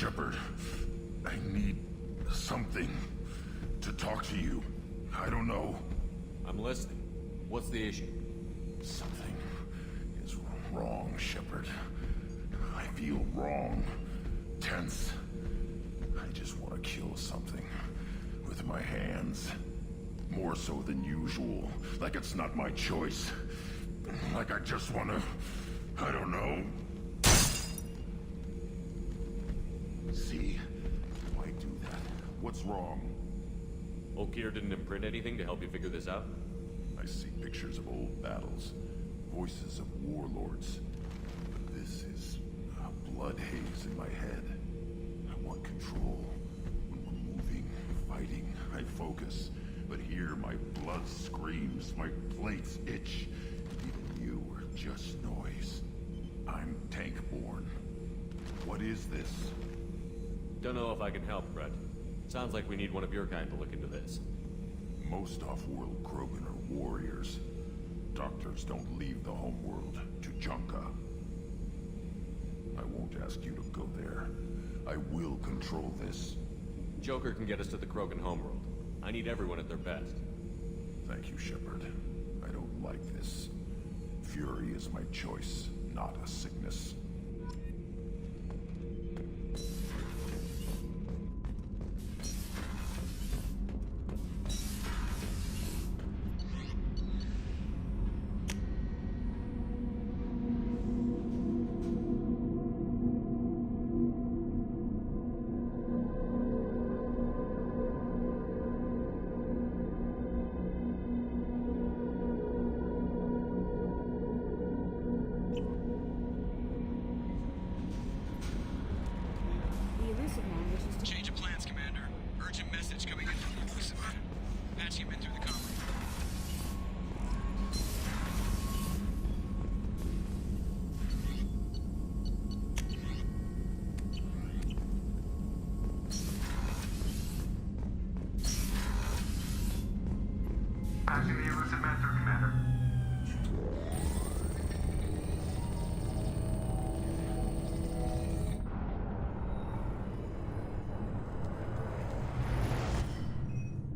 Shepard. I need something to talk to you. I don't know. I'm listening. What's the issue? Something is wrong, Shepard. I feel wrong. Tense. I just want to kill something. With my hands. More so than usual. Like it's not my choice. Like I just want to... I don't know. See? Why do that? What's wrong? Okeer didn't imprint anything to help you figure this out? I see pictures of old battles. Voices of warlords. But this is a blood haze in my head. I want control. When we're moving, fighting, I focus. But here my blood screams, my plates itch. Even you are just noise. I'm tank-born. What is this? Don't know if I can help, Brett. Sounds like we need one of your kind to look into this. Most off-world Krogan are warriors. Doctors don't leave the homeworld to Junka. I won't ask you to go there. I will control this. Joker can get us to the Krogan homeworld. I need everyone at their best. Thank you, Shepard. I don't like this. Fury is my choice, not a sickness. Change of plans, Commander. Urgent message coming in from the Elusive Man. Patching him in through the comm. Patching the Elusive Man through, Commander.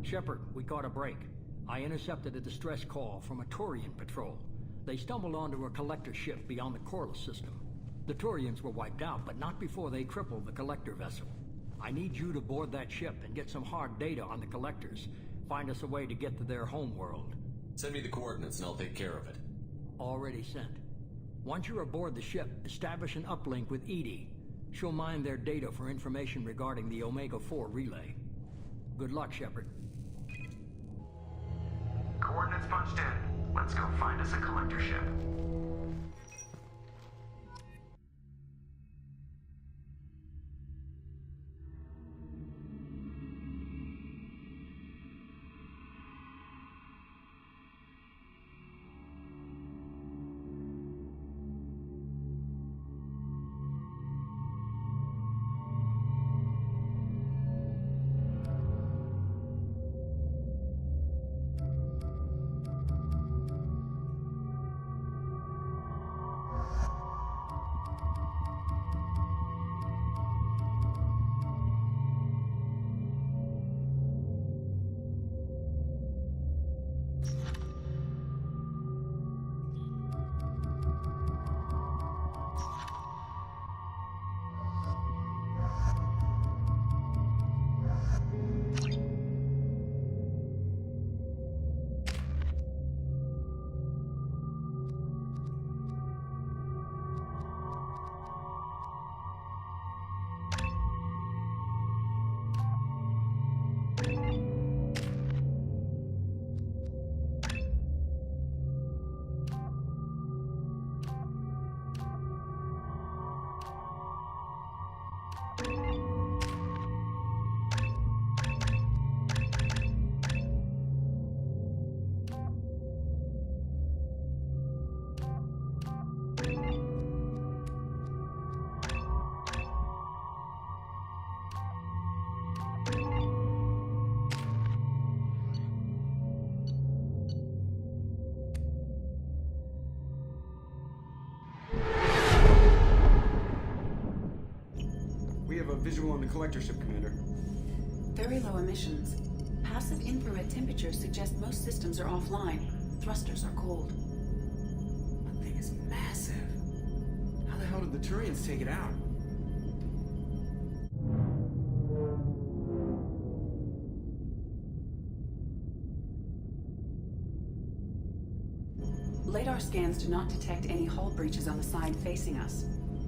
Shepard, we caught a break. I intercepted a distress call from a Turian patrol. They stumbled onto a collector ship beyond the Corliss system. The Turians were wiped out, but not before they crippled the collector vessel. I need you to board that ship and get some hard data on the collectors. Find us a way to get to their homeworld. Send me the coordinates and I'll take care of it. Already sent. Once you're aboard the ship, establish an uplink with EDI. She'll mine their data for information regarding the Omega-4 relay. Good luck, Shepard. Coordinates punched in. Let's go find us a collector ship. visual on the collector ship, Commander. Very low emissions. Passive infrared temperatures suggest most systems are offline. Thrusters are cold. That thing is massive. How the hell did the Turians take it out? Radar scans do not detect any hull breaches on the side facing us.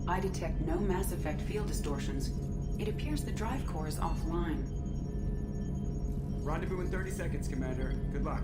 I detect no Mass Effect field distortions. It appears the drive core is offline. Rendezvous in 30 seconds, Commander. Good luck.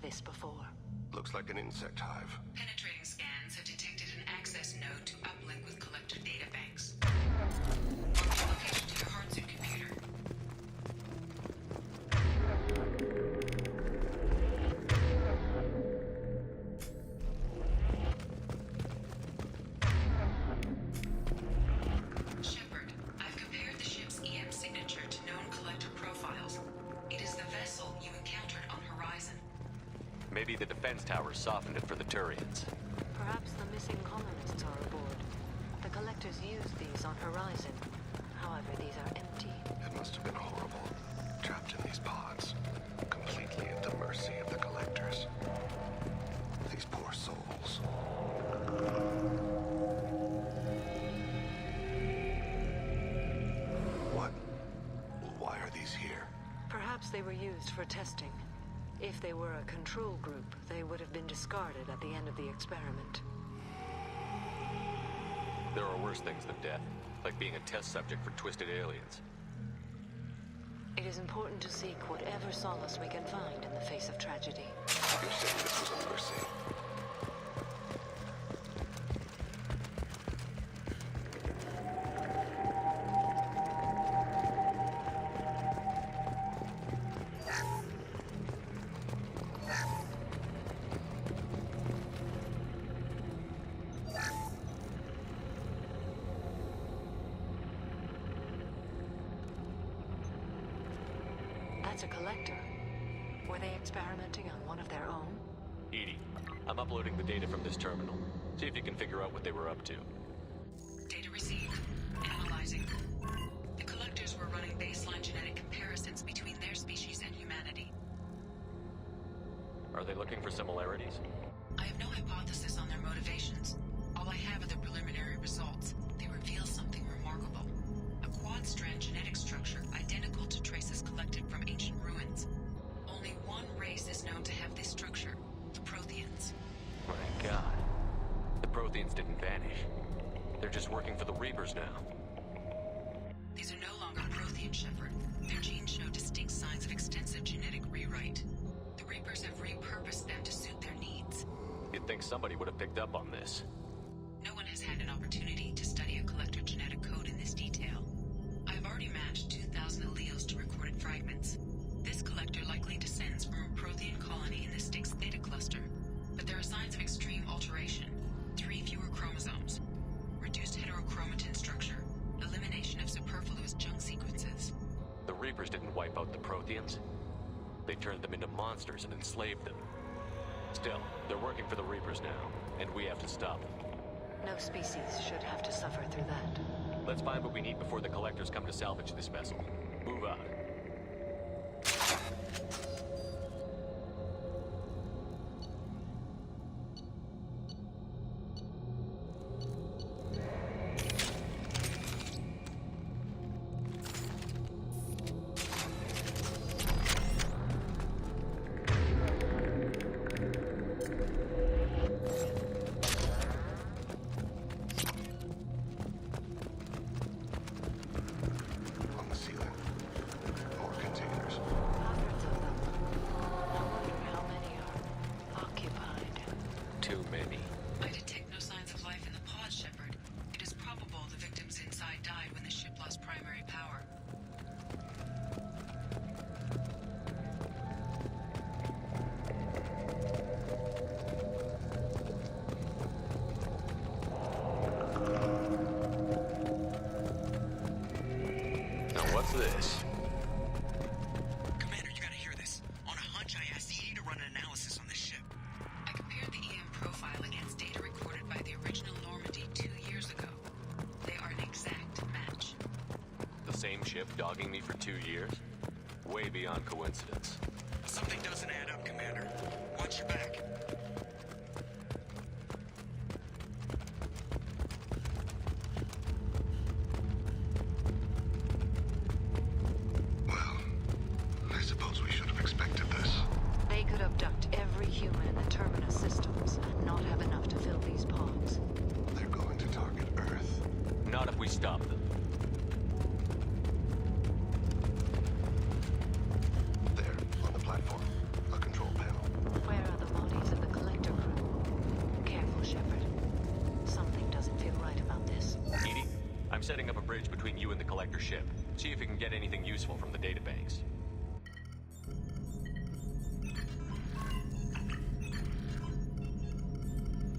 This before. Looks like an insect hive. Penetrating scans have detected an access node to uplink with collector data banks. Location to your Heartsuit computer. Shepard, I've compared the ship's EM signature to known collector profiles. It is the vessel you encountered on Horizon. Maybe the defense towers softened it for the Turians. Perhaps the missing colonists are aboard. The collectors used these on Horizon. However, these are empty. It must have been horrible. Trapped in these pods. Completely at the mercy of the collectors. These poor souls. What? Why are these here? Perhaps they were used for testing. If they were a control group, they would have been discarded at the end of the experiment. There are worse things than death, like being a test subject for twisted aliens. It is important to seek whatever solace we can find in the face of tragedy. You're saying this was a mercy? That's a collector. Were they experimenting on one of their own? EDI, I'm uploading the data from this terminal. See if you can figure out what they were up to. Data received. Analyzing. The collectors were running baseline genetic comparisons between their species and humanity. Are they looking for similarities? I have no hypothesis on their motivations. All I have are the preliminary results. They reveal something remarkable. A quad-strand genetic structure identical to traces collected from ancient ruins. Only one race is known to have this structure, the Protheans. My God. The Protheans didn't vanish. They're just working for the Reapers now. These are no longer Prothean, Shepard. Their genes show distinct signs of extensive genetic rewrite. The Reapers have repurposed them to suit their needs. You'd think somebody would have picked up on this. No one has had an opportunity to study a collector genetic code in this detail. I've already matched 2,000 alleles to recorded fragments. This collector likely descends from a Prothean colony in the Styx Theta cluster. But there are signs of extreme alteration. 3 fewer chromosomes. Reduced heterochromatin structure. Elimination of superfluous junk sequences. The Reapers didn't wipe out the Protheans. They turned them into monsters and enslaved them. Still, they're working for the Reapers now, and we have to stop them. No species should have to suffer through that. Let's find what we need before the Collectors come to salvage this vessel. Move out. Commander, you gotta hear this. On a hunch, I asked EDI to run an analysis on this ship. I compared the EM profile against data recorded by the original Normandy 2 years ago. They are an exact match. The same ship dogging me for 2 years? Way beyond coincidence. Something doesn't add up, Commander. Watch your back. Well, I suppose we should have expected this. They could abduct every human in the Terminus systems and not have enough to fill these pods. They're going to target Earth. Not if we stop them. There, on the platform. A control panel. Where are the bodies of the Collector crew? Careful, Shepard. Something doesn't feel right about this. EDI, I'm setting up a bridge between you and the Collector ship. See if you can get anything useful from the databanks.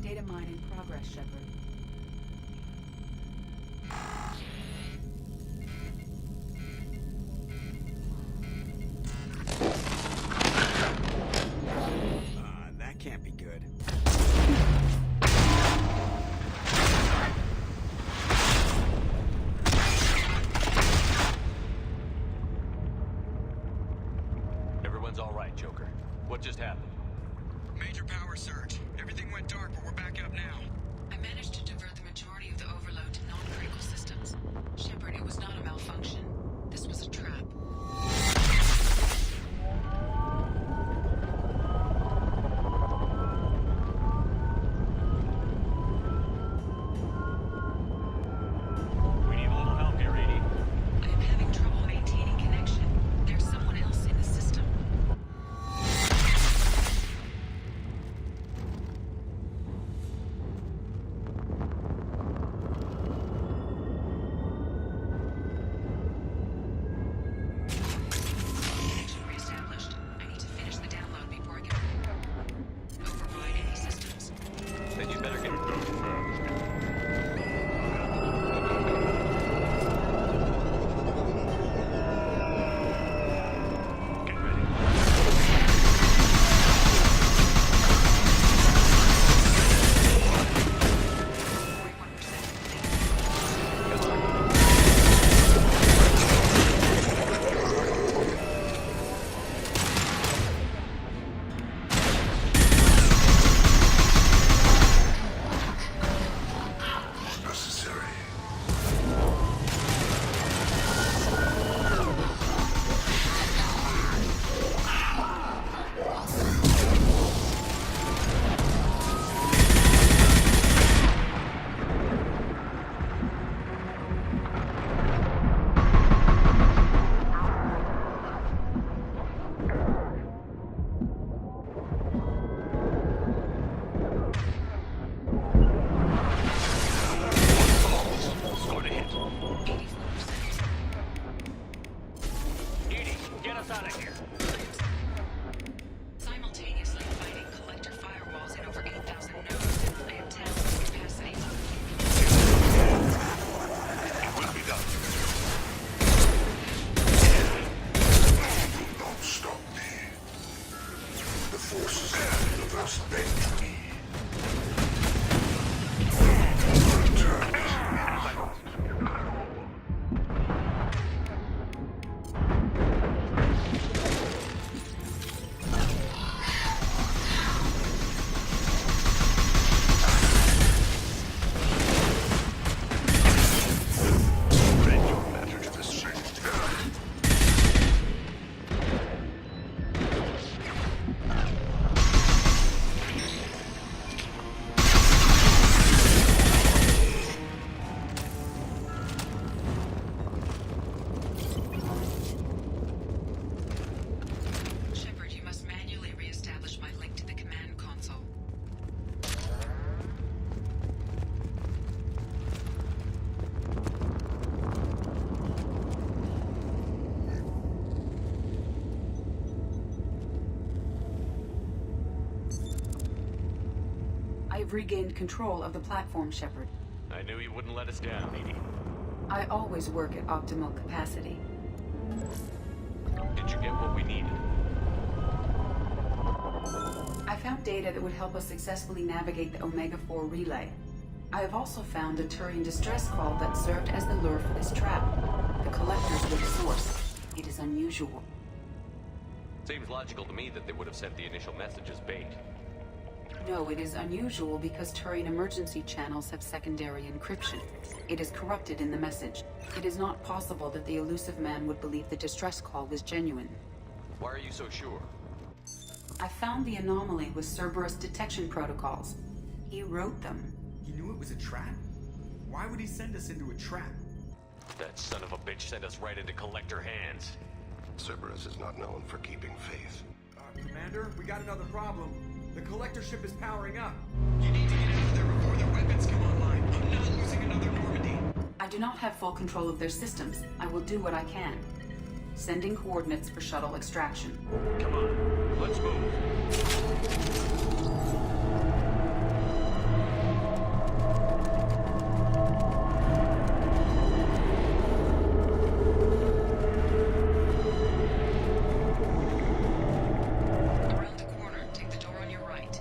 Data mine in progress, Shepard. That can't be good. Everyone's all right, Joker. What just happened? Major power surge. Everything went dark, but we're back up now. I managed to divert the majority of the overload to non-critical systems. Shepard, it was not a malfunction. This was a trap. We need a little help here, EDI. I am having trouble maintaining connection. There's someone else in the system. Connection reestablished. I need to finish the download before I can override any systems. Then you better get... Get ready. Necessary. Score to hit. 84%. EDI, get us out of here. Simultaneously fighting collector firewalls in over 8,000 nodes. I have tasked capacity. It will be done. Don't stop me. The forces of the universe bend me. Return. Read your matter to the street. Shepard, you must manually reestablish my link to the command console. I've regained control of the platform, Shepard. I knew you wouldn't let us down, EDI. I always work at optimal capacity. found data that would help us successfully navigate the Omega-4 relay. I have also found a Turian distress call that served as the lure for this trap. The collectors were the source. It is unusual. Seems logical to me that they would have sent the initial message as bait. No, it is unusual because Turian emergency channels have secondary encryption. It is corrupted in the message. It is not possible that the elusive man would believe the distress call was genuine. Why are you so sure? I found the anomaly with Cerberus detection protocols. He wrote them. He knew it was a trap? Why would he send us into a trap? That son of a bitch sent us right into Collector hands. Cerberus is not known for keeping faith. Commander, we got another problem. The collector ship is powering up. You need to get out of there before their weapons come online. I'm not losing another Normandy. I do not have full control of their systems. I will do what I can. Sending coordinates for shuttle extraction. Come on, let's move. Around the corner, take the door on your right.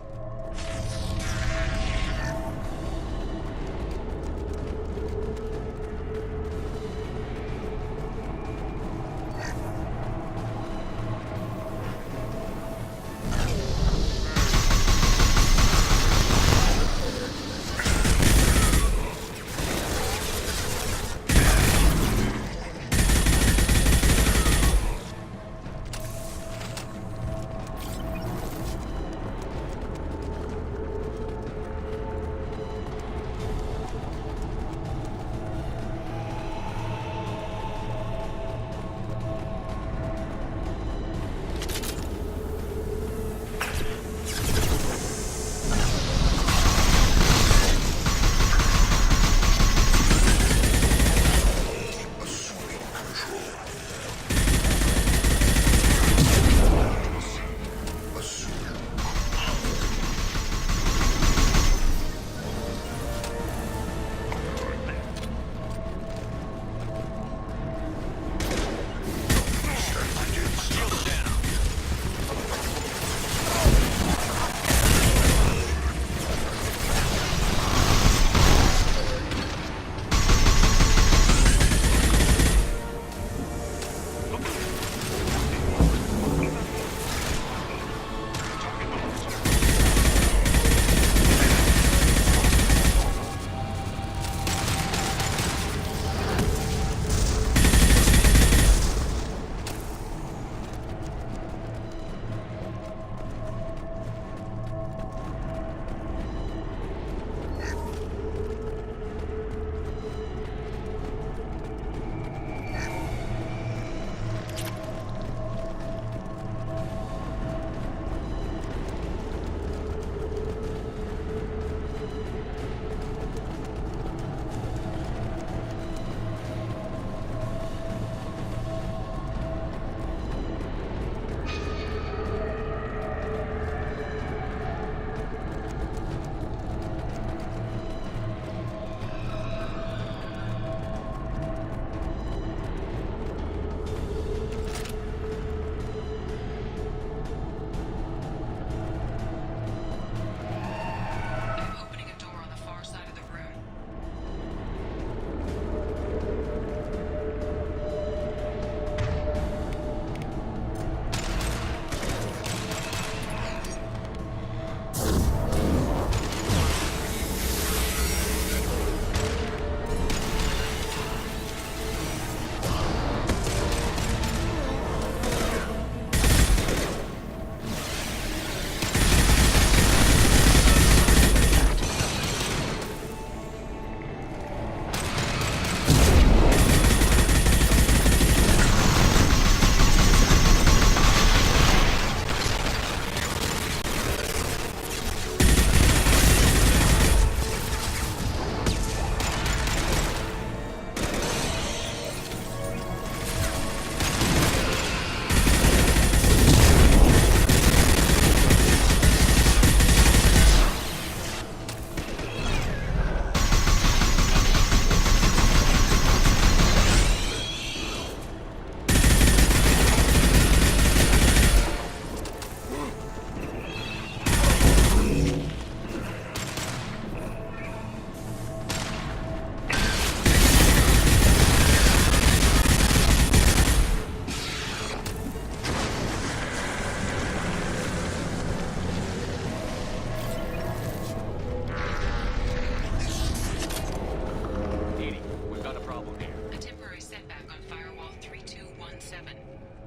7.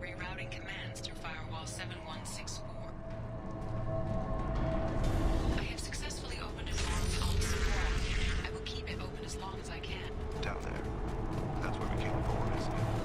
Rerouting commands through Firewall 7164. I have successfully opened a door to Alt Support. I will keep it open as long as I can. Down there. That's where we came for, isn't it?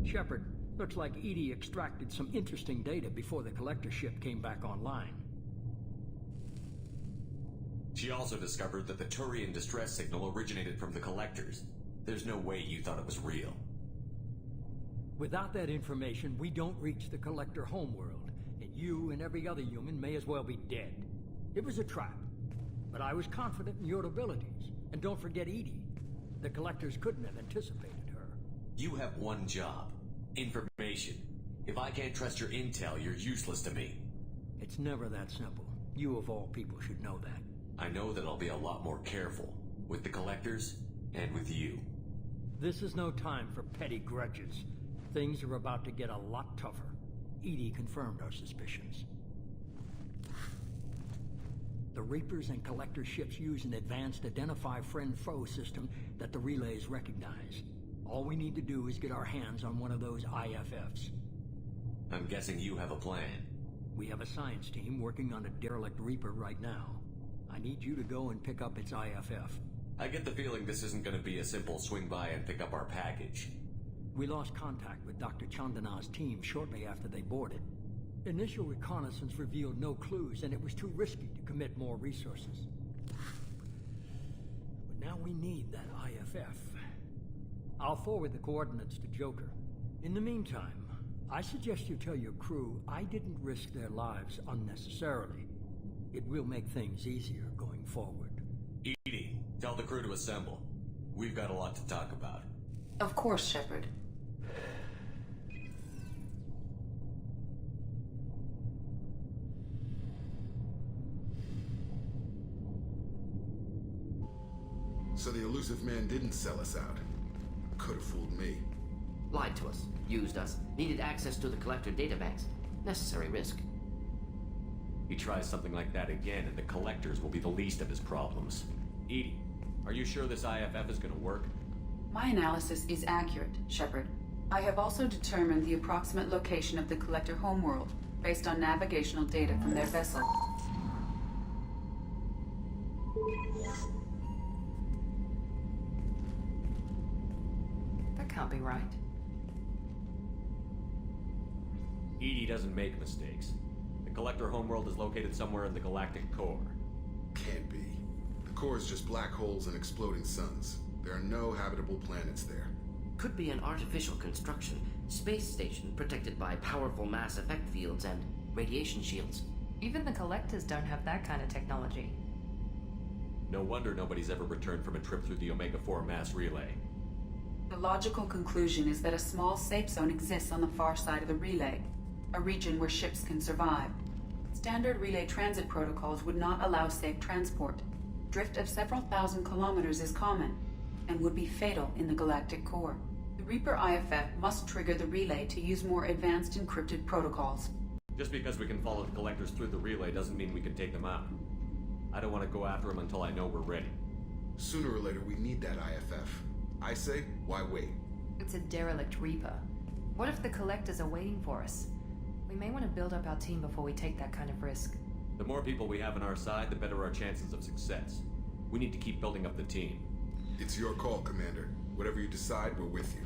Shepard, looks like EDI extracted some interesting data before the collector ship came back online. She also discovered that the Turian distress signal originated from the collectors. There's no way you thought it was real. Without that information, we don't reach the collector homeworld, and you and every other human may as well be dead. It was a trap, but I was confident in your abilities. And don't forget EDI. The collectors couldn't have anticipated her. You have one job. Information. If I can't trust your intel, you're useless to me. It's never that simple. You of all people should know that. I know that I'll be a lot more careful with the Collectors and with you. This is no time for petty grudges. Things are about to get a lot tougher. EDI confirmed our suspicions. The Reapers and Collector ships use an advanced identify friend-foe system that the relays recognize. All we need to do is get our hands on one of those IFFs. I'm guessing you have a plan. We have a science team working on a derelict Reaper right now. I need you to go and pick up its IFF. I get the feeling this isn't going to be a simple swing by and pick up our package. We lost contact with Dr. Chandana's team shortly after they boarded. Initial reconnaissance revealed no clues, and it was too risky to commit more resources. But now we need that IFF. I'll forward the coordinates to Joker. In the meantime, I suggest you tell your crew I didn't risk their lives unnecessarily. It will make things easier going forward. EDI, tell the crew to assemble. We've got a lot to talk about. Of course, Shepard. So the elusive man didn't sell us out. Could have fooled me. Lied to us, used us, needed access to the Collector databanks. Necessary risk. He tries something like that again, and the Collectors will be the least of his problems. EDI, are you sure this IFF is going to work? My analysis is accurate, Shepard. I have also determined the approximate location of the Collector homeworld, based on navigational data from their vessel. That can't be right. EDI doesn't make mistakes. The Collector homeworld is located somewhere in the galactic core. Can't be. The core is just black holes and exploding suns. There are no habitable planets there. Could be an artificial construction, space station protected by powerful mass effect fields and radiation shields. Even the Collectors don't have that kind of technology. No wonder nobody's ever returned from a trip through the Omega-4 mass relay. The logical conclusion is that a small safe zone exists on the far side of the relay, a region where ships can survive. Standard relay transit protocols would not allow safe transport. Drift of several thousand kilometers is common, and would be fatal in the galactic core. The Reaper IFF must trigger the relay to use more advanced encrypted protocols. Just because we can follow the Collectors through the relay doesn't mean we can take them out. I don't want to go after them until I know we're ready. Sooner or later, we need that IFF. I say, why wait? It's a derelict Reaper. What if the Collectors are waiting for us? We may want to build up our team before we take that kind of risk. The more people we have on our side, the better our chances of success. We need to keep building up the team. It's your call, Commander. Whatever you decide, we're with you.